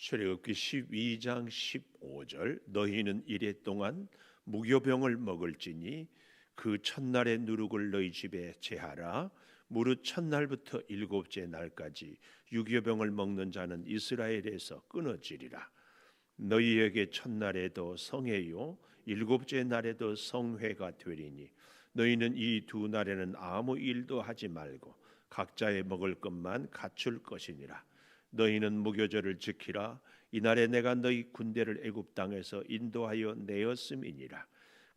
출애굽기 12장 15절 너희는 이레 동안 무교병을 먹을지니 그 첫날의 누룩을 너희 집에 제하라. 무릇 첫날부터 일곱째 날까지 유교병을 먹는 자는 이스라엘에서 끊어지리라. 너희에게 첫날에도 성회요 일곱째 날에도 성회가 되리니 너희는 이 두 날에는 아무 일도 하지 말고 각자의 먹을 것만 갖출 것이니라. 너희는 무교절을 지키라. 이날에 내가 너희 군대를 애굽 땅에서 인도하여 내었음이니라.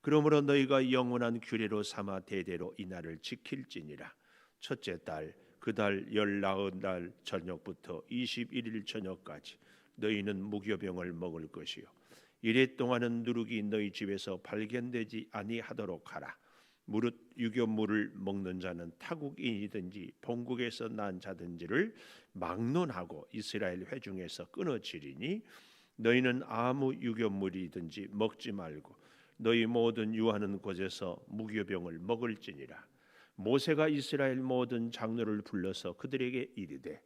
그러므로 너희가 영원한 규례로 삼아 대대로 이날을 지킬지니라. 첫째 달 그 달 19날 저녁부터 21일 저녁까지 너희는 무교병을 먹을 것이요 이래 동안은 누룩이 너희 집에서 발견되지 아니하도록 하라. 무릇 유교물을 먹는 자는 타국인이든지 본국에서 난 자든지를 막론하고 이스라엘 회중에서 끊어지리니 너희는 아무 유교물이든지 먹지 말고 너희 모든 유하는 곳에서 무교병을 먹을지니라. 모세가 이스라엘 모든 장로를 불러서 그들에게 이르되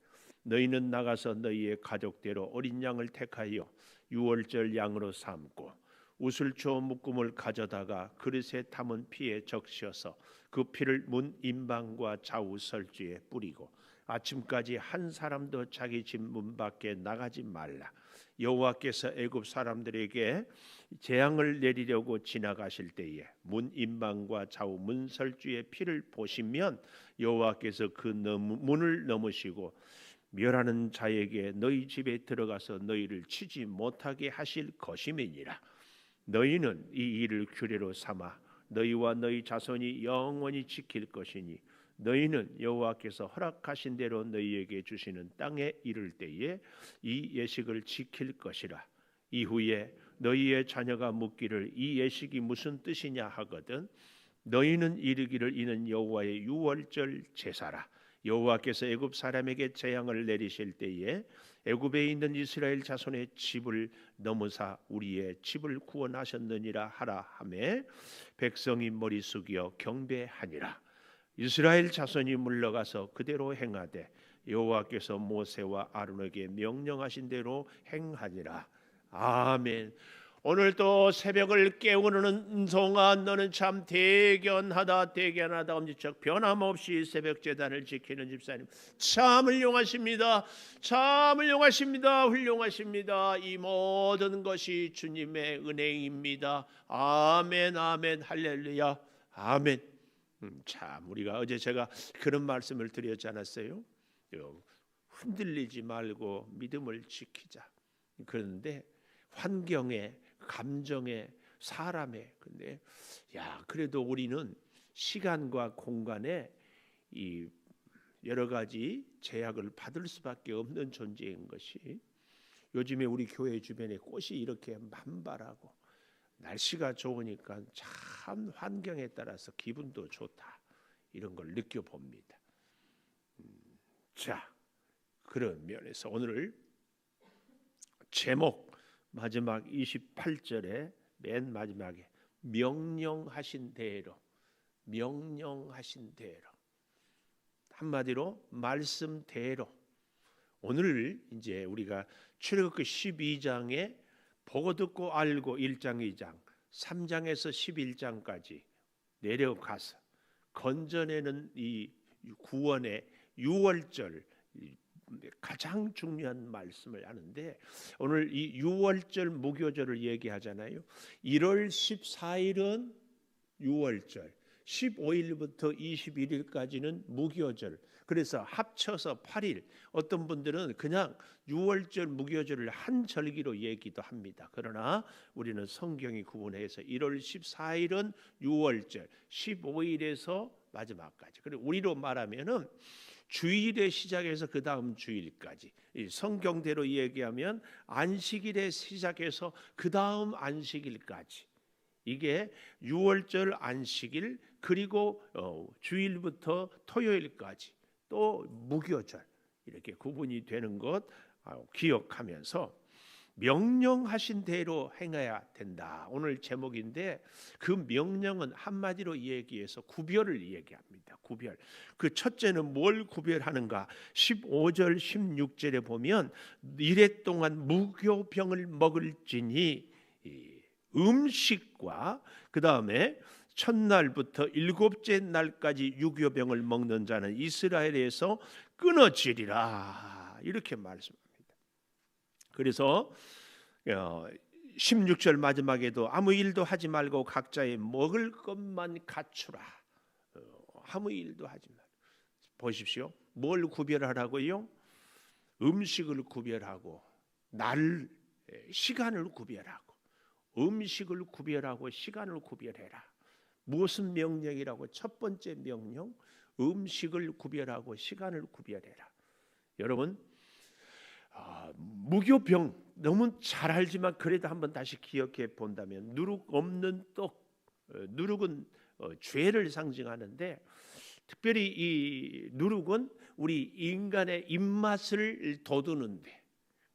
너희는 나가서 너희의 가족대로 어린 양을 택하여 유월절 양으로 삼고 우슬초 묶음을 가져다가 그릇에 담은 피에 적셔서 그 피를 문 임방과 좌우 설주에 뿌리고 아침까지 한 사람도 자기 집 문 밖에 나가지 말라. 여호와께서 애굽 사람들에게 재앙을 내리려고 지나가실 때에 문 임방과 좌우 문 설주의 피를 보시면 여호와께서 그 문을 넘으시고 멸하는 자에게 너희 집에 들어가서 너희를 치지 못하게 하실 것임이니라. 너희는 이 일을 규례로 삼아 너희와 너희 자손이 영원히 지킬 것이니 너희는 여호와께서 허락하신 대로 너희에게 주시는 땅에 이를 때에 이 예식을 지킬 것이라. 이후에 너희의 자녀가 묻기를 이 예식이 무슨 뜻이냐 하거든 너희는 이르기를 이는 여호와의 유월절 제사라. 여호와께서 애굽 사람에게 재앙을 내리실 때에 애굽에 있는 이스라엘 자손의 집을 넘으사 우리의 집을 구원하셨느니라 하라 하매 백성이 머리 숙여 경배하니라. 이스라엘 자손이 물러가서 그대로 행하되 여호와께서 모세와 아론에게 명령하신 대로 행하니라. 아멘. 오늘도 새벽을 깨우는 은송아 너는 참 대견하다 엄지척 변함없이 새벽 제단을 지키는 집사님 참 훌륭하십니다. 참 훌륭하십니다. 이 모든 것이 주님의 은혜입니다. 아멘 아멘 할렐루야 아멘. 참 우리가 어제 제가 그런 말씀을 드렸지 않았어요? 흔들리지 말고 믿음을 지키자. 그런데 환경에 감정에 사람에 근데 그래도 우리는 시간과 공간에 이 여러 가지 제약을 받을 수밖에 없는 존재인 것이 요즘에 우리 교회 주변에 꽃이 이렇게 만발하고 날씨가 좋으니까 참 환경에 따라서 기분도 좋다 이런 걸 느껴봅니다. 자 그런 면에서 오늘 제목 마지막 28절에 맨 마지막에 명령하신 대로 한마디로 말씀대로 오늘 이제 우리가 출애굽기 12장에 보고 듣고 알고 1장 2장 3장에서 11장까지 내려가서 건져내는 이 구원의 유월절 가장 중요한 말씀을 하는데 오늘 이 유월절 무교절을 얘기하잖아요. 1월 14일은 유월절 15일부터 21일까지는 무교절 그래서 합쳐서 8일 어떤 분들은 그냥 유월절 무교절을 한 절기로 얘기도 합니다. 그러나 우리는 성경이 구분해서 1월 14일은 유월절 15일에서 마지막까지 그리고 우리로 말하면은 주일의 시작에서 그 다음 주일까지 성경대로 얘기하면 안식일에 시작해서 그 다음 안식일까지 이게 유월절 안식일 그리고 주일부터 토요일까지 또 무교절 이렇게 구분이 되는 것 기억하면서 명령하신 대로 행해야 된다. 오늘 제목인데 그 명령은 한마디로 얘기해서 구별을 얘기합니다. 구별. 그 첫째는 뭘 구별하는가? 15절 16절에 보면 이래 동안 무교병을 먹을지니 음식과 그 다음에 첫날부터 일곱째 날까지 유교병을 먹는 자는 이스라엘에서 끊어지리라. 이렇게 말씀합니다. 그래서 16절 마지막에도 아무 일도 하지 말고 각자의 먹을 것만 갖추라. 아무 일도 하지 말고. 보십시오. 뭘 구별하라고요? 음식을 구별하고 시간을 구별하고 음식을 구별하고 시간을 구별해라. 무슨 명령이라고? 첫 번째 명령, 음식을 구별하고 시간을 구별해라. 여러분, 무교병 너무 잘 알지만 그래도 한번 다시 기억해 본다면 누룩 없는 떡, 누룩은 죄를 상징하는데 특별히 이 누룩은 우리 인간의 입맛을 돋우는데,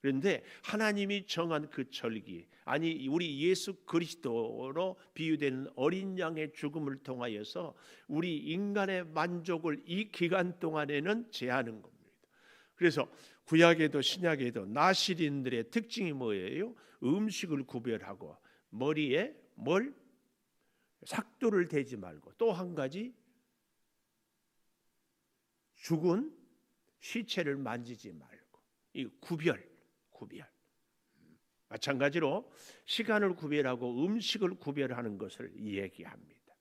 그런데 하나님이 정한 그 절기, 아니 우리 예수 그리스도로 비유되는 어린 양의 죽음을 통하여서 우리 인간의 만족을 이 기간 동안에는 제하는 겁니다. 그래서 구약에도 신약에도 나시린들의 특징이 뭐예요? 음식을 구별하고 머리에 삭도를 대지 말고, 또 한 가지 죽은 시체를 만지지 말고, 이 구별. 마찬가지로 시간을 구별하고 음식을 구별하는 것을 얘기합니다.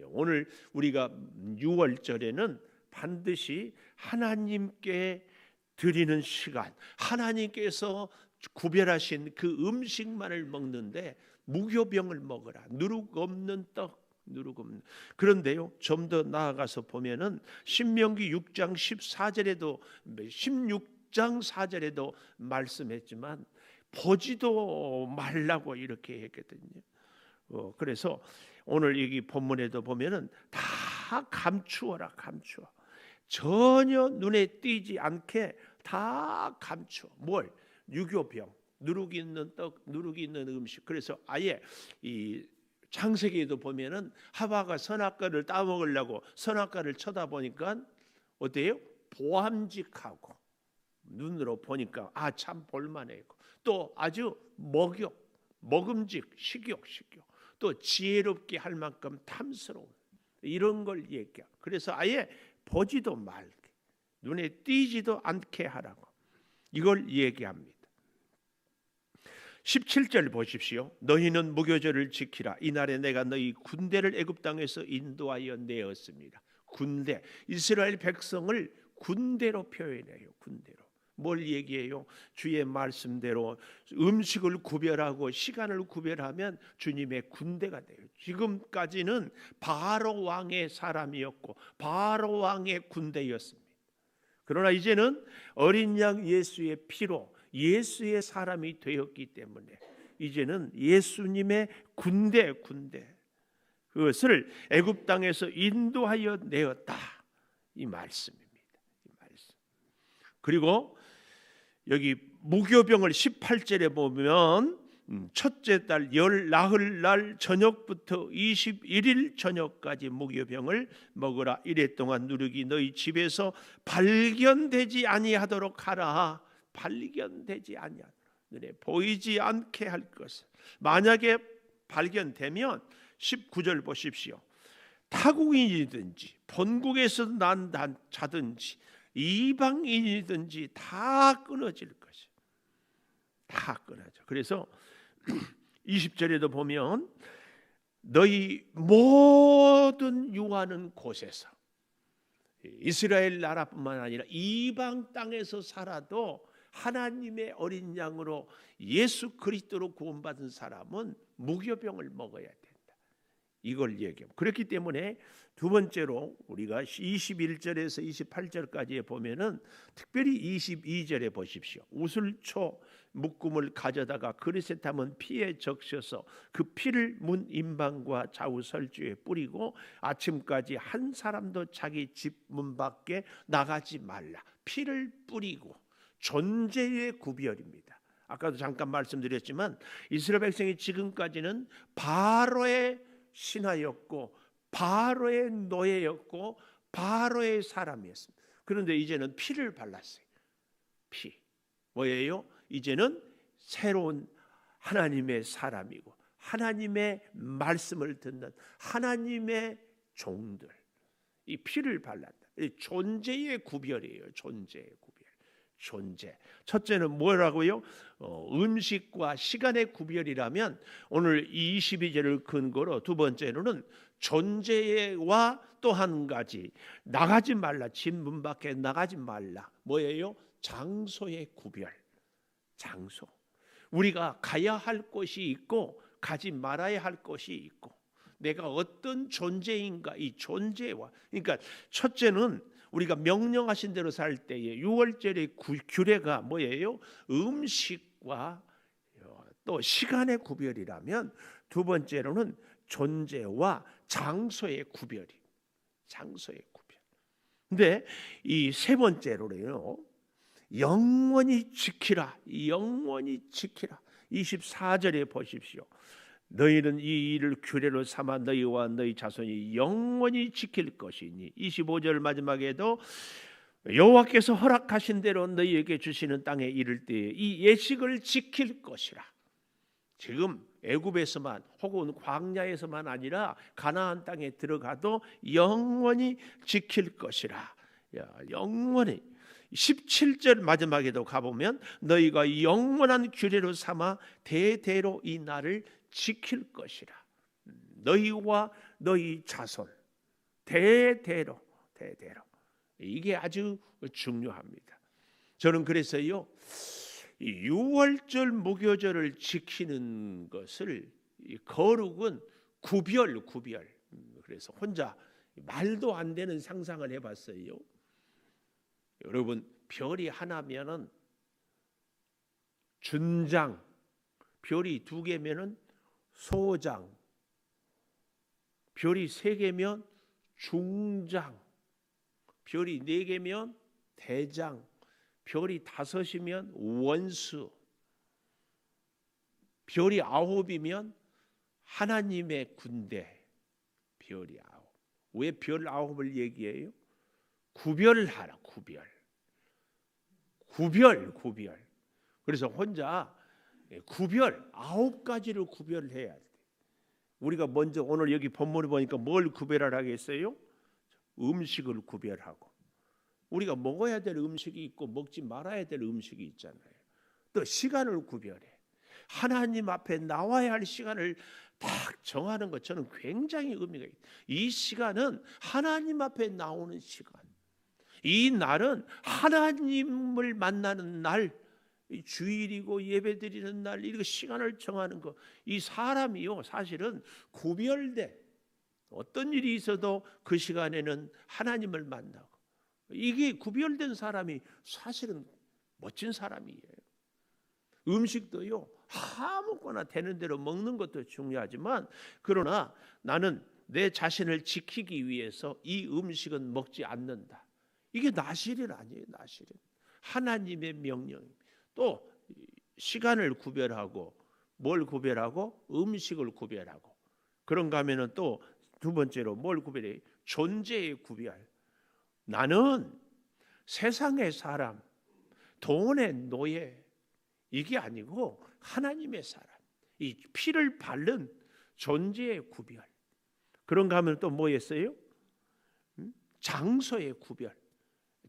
오늘 우리가 6월절에는 반드시 하나님께 드리는 시간, 하나님께서 구별하신 그 음식만을 먹는데 무교병을 먹으라. 누룩 없는 떡, 누룩 없는. 그런데요, 좀 더 나아가서 보면은 신명기 6장 14절에도 16장 4절에도 말씀했지만 보지도 말라고 이렇게 했거든요. 그래서 오늘 여기 본문에도 보면은 다 감추어라, 감추어. 전혀 눈에 띄지 않게 다 감추어. 뭘? 유교병, 누룩이 있는 떡, 누룩이 있는 음식. 그래서 아예 이 창세기에도 보면은 하와가 선악과를 따먹으려고 선악과를 쳐다보니까 어때요? 보암직하고 눈으로 보니까 참 볼만해요. 또 아주 먹음직, 식욕, 또 지혜롭게 할 만큼 탐스러운 이런 걸 얘기해요. 그래서 아예 보지도 말게, 눈에 띄지도 않게 하라고 이걸 얘기합니다. 17절 보십시오. 너희는 무교절을 지키라. 이날에 내가 너희 군대를 애굽 땅에서 인도하여 내었습니다. 군대, 이스라엘 백성을 군대로 표현해요. 군대로. 뭘 얘기해요? 주의 말씀대로 음식을 구별하고 시간을 구별하면 주님의 군대가 돼요. 지금까지는 바로 왕의 사람이었고 바로 왕의 군대였습니다. 그러나 이제는 어린 양 예수의 피로 예수의 사람이 되었기 때문에 이제는 예수님의 군대, 그것을 애굽 땅에서 인도하여 내었다, 이 말씀입니다. 이 말씀. 그리고 여기 무교병을 18절에 보면 첫째 달 열 나흘 날 저녁부터 21일 저녁까지 무교병을 먹으라. 이래 동안 누룩이 너희 집에서 발견되지 아니하도록 하라. 발견되지 아니하도록, 눈에 보이지 않게 할 것을. 만약에 발견되면 19절 보십시오. 타국인이든지 본국에서 난 자든지 이방인이든지 다 끊어질 것이, 다 끊어져. 그래서 20절에도 보면 너희 모든 유하는 곳에서, 이스라엘 나라뿐만 아니라 이방 땅에서 살아도 하나님의 어린 양으로 예수 그리스도로 구원받은 사람은 무교병을 먹어야 된다, 이걸 얘기합니다. 그렇기 때문에 두 번째로 우리가 21절에서 28절까지에 보면은 특별히 22절에 보십시오. 우슬초 묶음을 가져다가 그릇에 담은 피에 적셔서 그 피를 문 임방과 좌우 설주에 뿌리고 아침까지 한 사람도 자기 집 문 밖에 나가지 말라. 피를 뿌리고 존재의 구별입니다. 아까도 잠깐 말씀드렸지만 이스라엘 백성이 지금까지는 바로의 신하였고 바로의 노예였고 바로의 사람이었습니다. 그런데 이제는 피를 발랐어요. 피. 뭐예요? 이제는 새로운 하나님의 사람이고 하나님의 말씀을 듣는 하나님의 종들. 이 피를 발랐다. 이 존재의 구별이에요. 존재의 구별. 존재. 첫째는 뭐라고요? 음식과 시간의 구별이라면 오늘 이 22절을 근거로 두 번째로는 존재와 또 한 가지 나가지 말라. 집 문 밖에 나가지 말라. 뭐예요? 장소의 구별. 장소. 우리가 가야 할 곳이 있고 가지 말아야 할 곳이 있고 내가 어떤 존재인가 이 존재와 그러니까 첫째는 우리가 명령하신 대로 살 때에 6월절의 규례가 뭐예요? 음식과 또 시간의 구별이라면 두 번째로는 존재와 장소의 구별이 장소의 구별. 근데 이 세 번째로는요. 영원히 지키라. 영원히 지키라. 24절에 보십시오. 너희는 이 일을 규례로 삼아 너희와 너희 자손이 영원히 지킬 것이니 25절 마지막에도 여호와께서 허락하신 대로 너희에게 주시는 땅에 이를 때에 이 예식을 지킬 것이라. 지금 애굽에서만 혹은 광야에서만 아니라 가나안 땅에 들어가도 영원히 지킬 것이라. 영원히 17절 마지막에도 가보면 너희가 영원한 규례로 삼아 대대로 이 날을 지킬 것이라. 너희와 너희 자손 대대로 이게 아주 중요합니다. 저는 그래서요 이 6월절 무교절을 지키는 것을 이 거룩은 구별 그래서 혼자 말도 안 되는 상상을 해봤어요. 여러분 별이 하나면은 준장, 별이 두 개면은 소장, 별이 세 개면 중장, 별이 네 개면 대장, 별이 다섯이면 원수, 별이 아홉이면 하나님의 군대. 별이 아홉. 왜 별 아홉을 얘기해요? 구별하라. 구별. 그래서 혼자 구별 9가지를 구별해야 돼. 우리가 먼저 오늘 여기 본문을 보니까 뭘 구별하라겠어요? 음식을 구별하고 우리가 먹어야 될 음식이 있고 먹지 말아야 될 음식이 있잖아요. 또 시간을 구별해. 하나님 앞에 나와야 할 시간을 딱 정하는 것 저는 굉장히 의미가 있어요. 이 시간은 하나님 앞에 나오는 시간. 이 날은 하나님을 만나는 날, 주일이고 예배드리는 날, 이거 시간을 정하는 거. 이 사람이요 사실은 구별돼. 어떤 일이 있어도 그 시간에는 하나님을 만나고 이게 구별된 사람이 사실은 멋진 사람이에요. 음식도요 아무거나 되는 대로 먹는 것도 중요하지만 그러나 나는 내 자신을 지키기 위해서 이 음식은 먹지 않는다. 이게 나실은 아니에요. 나실은 하나님의 명령입니다. 또 시간을 구별하고 뭘 구별하고 음식을 구별하고 그런가 하면은 또 두 번째로 뭘 구별해요? 존재의 구별. 나는 세상의 사람, 돈의 노예 이게 아니고 하나님의 사람. 이 피를 바른 존재의 구별. 그런가 하면 또 뭐였어요? 장소의 구별.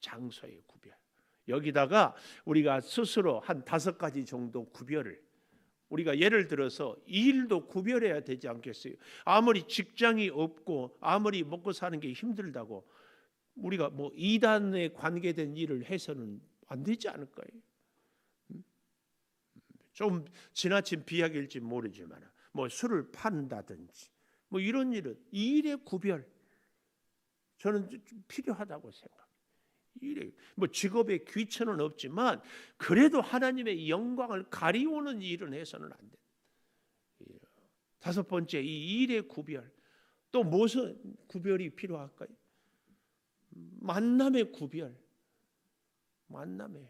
장소의 구별. 여기다가 우리가 스스로 한 5가지 정도 구별을 우리가 예를 들어서 일도 구별해야 되지 않겠어요? 아무리 직장이 없고 아무리 먹고 사는 게 힘들다고 우리가 뭐 이단에 관계된 일을 해서는 안 되지 않을까요? 좀 지나친 비약일지 모르지만 뭐 술을 판다든지 뭐 이런 일은 일의 구별 저는 좀 필요하다고 생각해요. 일에 뭐 직업에 귀천은 없지만 그래도 하나님의 영광을 가리우는 일은 해서는 안 돼. 5번째 이 일의 구별. 또 무슨 구별이 필요할까요? 만남의 구별. 만남의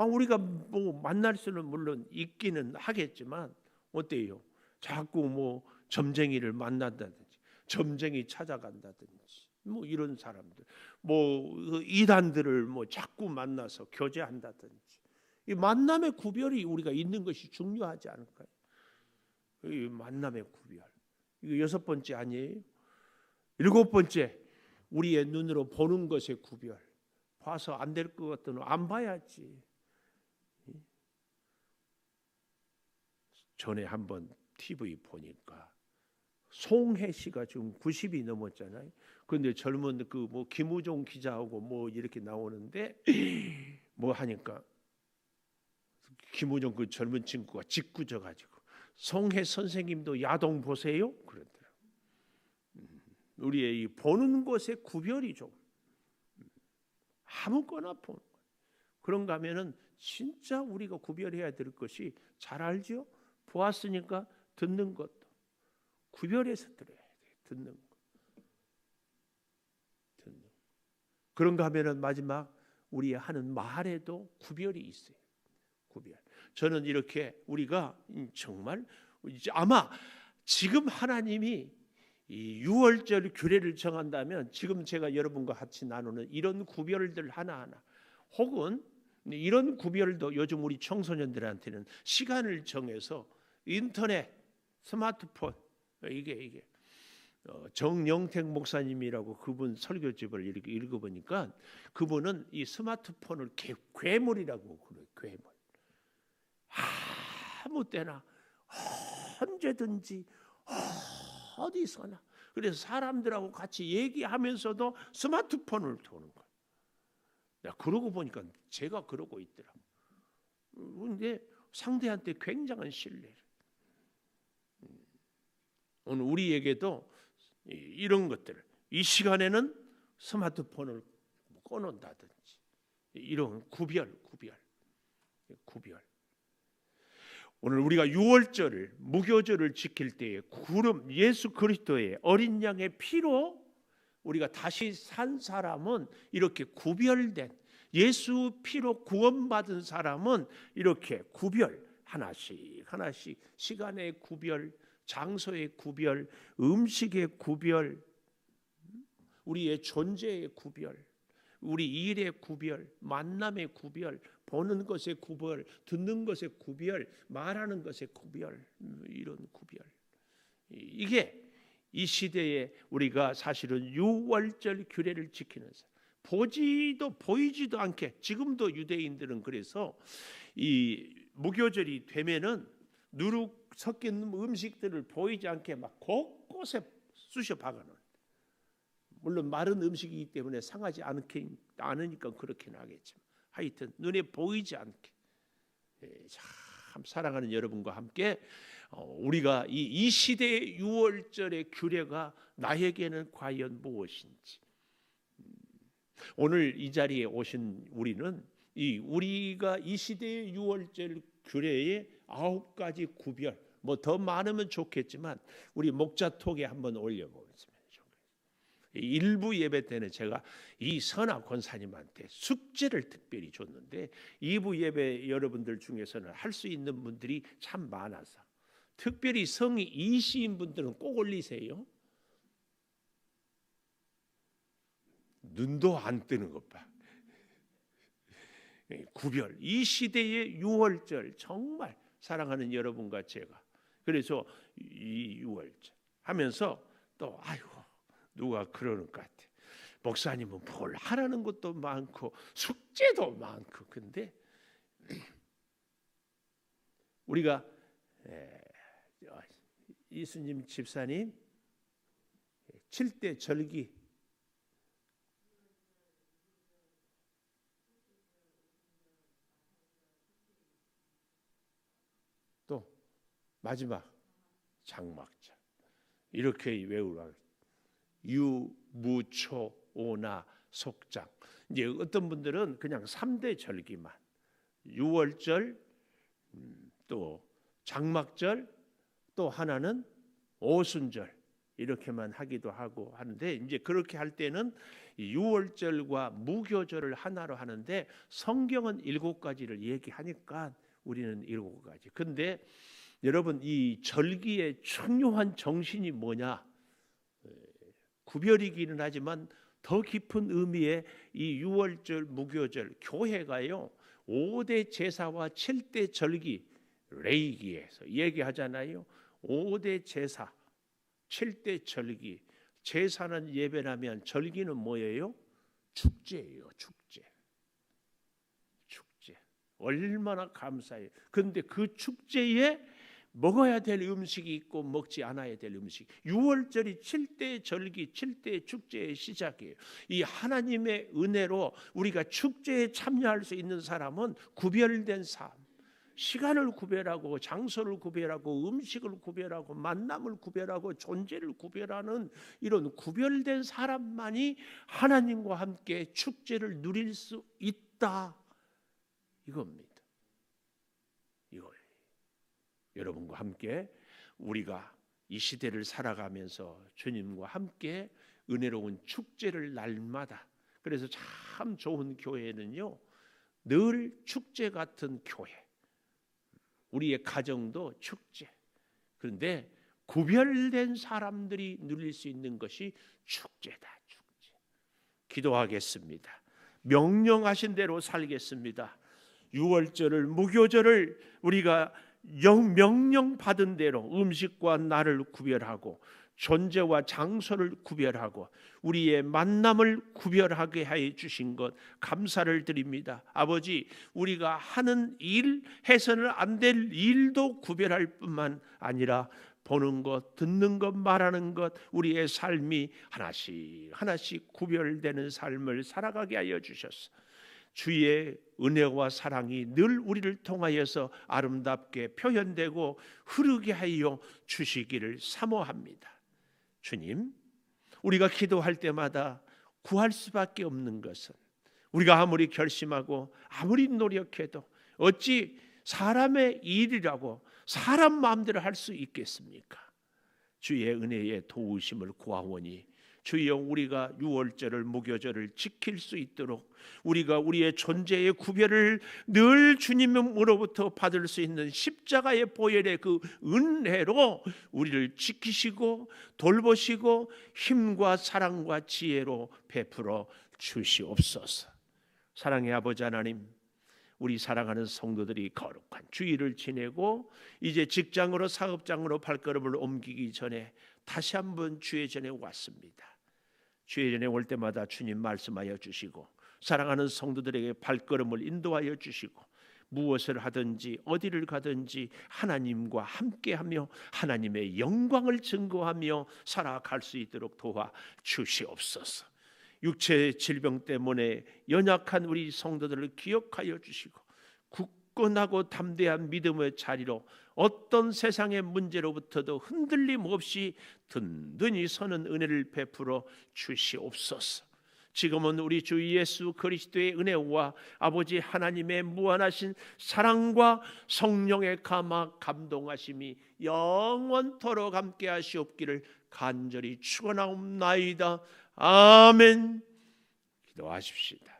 우리가 뭐 만날 수는 물론 있기는 하겠지만 어때요? 자꾸 뭐 점쟁이를 만난다든지 점쟁이 찾아간다든지 뭐 이런 사람들, 뭐 이단들을 뭐 자꾸 만나서 교제한다든지, 이 만남의 구별이 우리가 있는 것이 중요하지 않을까요? 이 만남의 구별. 이거 6번째 아니에요? 7번째, 우리의 눈으로 보는 것의 구별. 봐서 안 될 것 같으면 안 봐야지. 전에 한번 TV 보니까 송혜 씨가 지금 90이 넘었잖아요. 그런데 젊은 그 뭐 김우종 기자하고 뭐 이렇게 나오는데 뭐 하니까 김우종 그 젊은 친구가 짓궂어 가지고 송혜 선생님도 야동 보세요? 그러더라고요. 우리의 이 보는 것의 구별이 좀 아무거나 보는 거예요. 그런가 하면은 진짜 우리가 구별해야 될 것이, 잘 알죠? 보았으니까 듣는 것도 구별해서 들어야 돼. 듣는 것. 듣는 것. 그런가 하면은 마지막 우리 하는 말에도 구별이 있어요. 구별. 저는 이렇게 우리가 정말 아마 지금 하나님이 이 6월절 규례를 정한다면 지금 제가 여러분과 같이 나누는 이런 구별들 하나하나, 혹은 이런 구별도 요즘 우리 청소년들한테는 시간을 정해서 인터넷, 스마트폰, 이게 정영택 목사님이라고 그분 설교집을 이렇게 읽어보니까 그분은 이 스마트폰을 괴물이라고 그래요. 괴물. 아무 때나 언제든지 어디서나. 그래서 사람들하고 같이 얘기하면서도 스마트폰을 도는 거예요. 그러고 보니까 제가 그러고 있더라고요. 그런데 상대한테 굉장한 신뢰를. 오늘 우리에게도 이런 것들을, 이 시간에는 스마트폰을 꺼놓는다든지, 이런 구별. 오늘 우리가 6월절을, 무교절을 지킬 때에 구름 예수 그리스도의 어린 양의 피로 우리가 다시 산 사람은 이렇게 구별된, 예수 피로 구원받은 사람은 이렇게 구별, 하나씩 시간의 구별, 장소의 구별, 음식의 구별, 우리의 존재의 구별, 우리 일의 구별, 만남의 구별, 보는 것의 구별, 듣는 것의 구별, 말하는 것의 구별, 이런 구별. 이게 이 시대에 우리가 사실은 6월절 규례를 지키는 사람, 보이지도 않게, 지금도 유대인들은 그래서 이 무교절이 되면은 누룩 섞인 음식들을 보이지 않게 막 곳곳에 쑤셔 박아놓은. 물론 마른 음식이기 때문에 상하지 않으니까 그렇게는 하겠지만, 하여튼 눈에 보이지 않게. 참 사랑하는 여러분과 함께 우리가 이 시대의 6월절의 규례가 나에게는 과연 무엇인지, 오늘 이 자리에 오신 우리는 우리가 이 시대의 6월절 규례의 9가지 구별, 뭐 더 많으면 좋겠지만 우리 목자톡에 한번 올려보겠습니다. 일부 예배 때는 제가 이 선하 권사님한테 숙제를 특별히 줬는데, 2부 예배 여러분들 중에서는 할 수 있는 분들이 참 많아서, 특별히 성이 이시인 분들은 꼭 올리세요. 눈도 안 뜨는 것 봐. 구별, 이 시대의 6월절 정말 사랑하는 여러분과 제가, 그래서 이 6월절 하면서 또 아이고 누가 그러는 것 같아. 목사님은 뭘 하라는 것도 많고 숙제도 많고. 근데 우리가 이수님 집사님 7대 절기, 또 마지막 장막절, 이렇게 외우라. 유무초오나 속장. 이제 어떤 분들은 그냥 3대 절기만, 6월절, 또 장막절, 또 하나는 오순절, 이렇게만 하기도 하고 하는데, 이제 그렇게 할 때는 유월절과 무교절을 하나로 하는데 성경은 7가지를 얘기하니까 우리는 7가지. 근데 여러분, 이 절기의 중요한 정신이 뭐냐? 구별이기는 하지만 더 깊은 의미의 이 유월절, 무교절, 교회가요 5대 제사와 7대 절기, 레이기에서 얘기하잖아요. 5대 제사, 7대 절기. 제사는 예배라면 절기는 뭐예요? 축제예요. 축제. 얼마나 감사해요. 그런데 그 축제에 먹어야 될 음식이 있고 먹지 않아야 될 음식. 6월절이 7대 절기, 7대 축제의 시작이에요. 이 하나님의 은혜로 우리가 축제에 참여할 수 있는 사람은 구별된 삶, 시간을 구별하고 장소를 구별하고 음식을 구별하고 만남을 구별하고 존재를 구별하는 이런 구별된 사람만이 하나님과 함께 축제를 누릴 수 있다, 이겁니다. 이거예요. 여러분과 함께 우리가 이 시대를 살아가면서 주님과 함께 은혜로운 축제를 날마다, 그래서 참 좋은 교회는요 늘 축제 같은 교회. 우리의 가정도 축제. 그런데 구별된 사람들이 누릴 수 있는 것이 축제다. 축제. 기도하겠습니다. 명령하신 대로 살겠습니다. 6월절을, 무교절을 우리가 명령받은 대로 음식과 날을 구별하고 존재와 장소를 구별하고 우리의 만남을 구별하게 해 주신 것 감사를 드립니다. 아버지, 우리가 하는 일, 해서는 안 될 일도 구별할 뿐만 아니라 보는 것, 듣는 것, 말하는 것, 우리의 삶이 하나씩 하나씩 구별되는 삶을 살아가게 하여 주셨소. 주의 은혜와 사랑이 늘 우리를 통하여서 아름답게 표현되고 흐르게 하여 주시기를 사모합니다. 주님, 우리가 기도할 때마다 구할 수밖에 없는 것은 우리가 아무리 결심하고 아무리 노력해도 어찌 사람의 일이라고 사람 마음대로 할 수 있겠습니까? 주의 은혜의 도우심을 구하오니 주여, 우리가 유월절을, 무교절을 지킬 수 있도록 우리가 우리의 존재의 구별을 늘 주님으로부터 받을 수 있는 십자가의 보혈의 그 은혜로 우리를 지키시고 돌보시고 힘과 사랑과 지혜로 베풀어 주시옵소서. 사랑의 아버지 하나님, 우리 사랑하는 성도들이 거룩한 주일을 지내고 이제 직장으로, 사업장으로 발걸음을 옮기기 전에 다시 한번 주의 전에 왔습니다. 주의 전에 올 때마다 주님 말씀하여 주시고 사랑하는 성도들에게 발걸음을 인도하여 주시고 무엇을 하든지 어디를 가든지 하나님과 함께하며 하나님의 영광을 증거하며 살아갈 수 있도록 도와 주시옵소서. 육체의 질병 때문에 연약한 우리 성도들을 기억하여 주시고 굳건하고 담대한 믿음의 자리로 어떤 세상의 문제로부터도 흔들림 없이 든든히 서는 은혜를 베풀어 주시옵소서. 지금은 우리 주 예수 그리스도의 은혜와 아버지 하나님의 무한하신 사랑과 성령의 감동하심이 영원토록 함께 하시옵기를 간절히 축원하옵나이다. 아멘. 기도하십시다.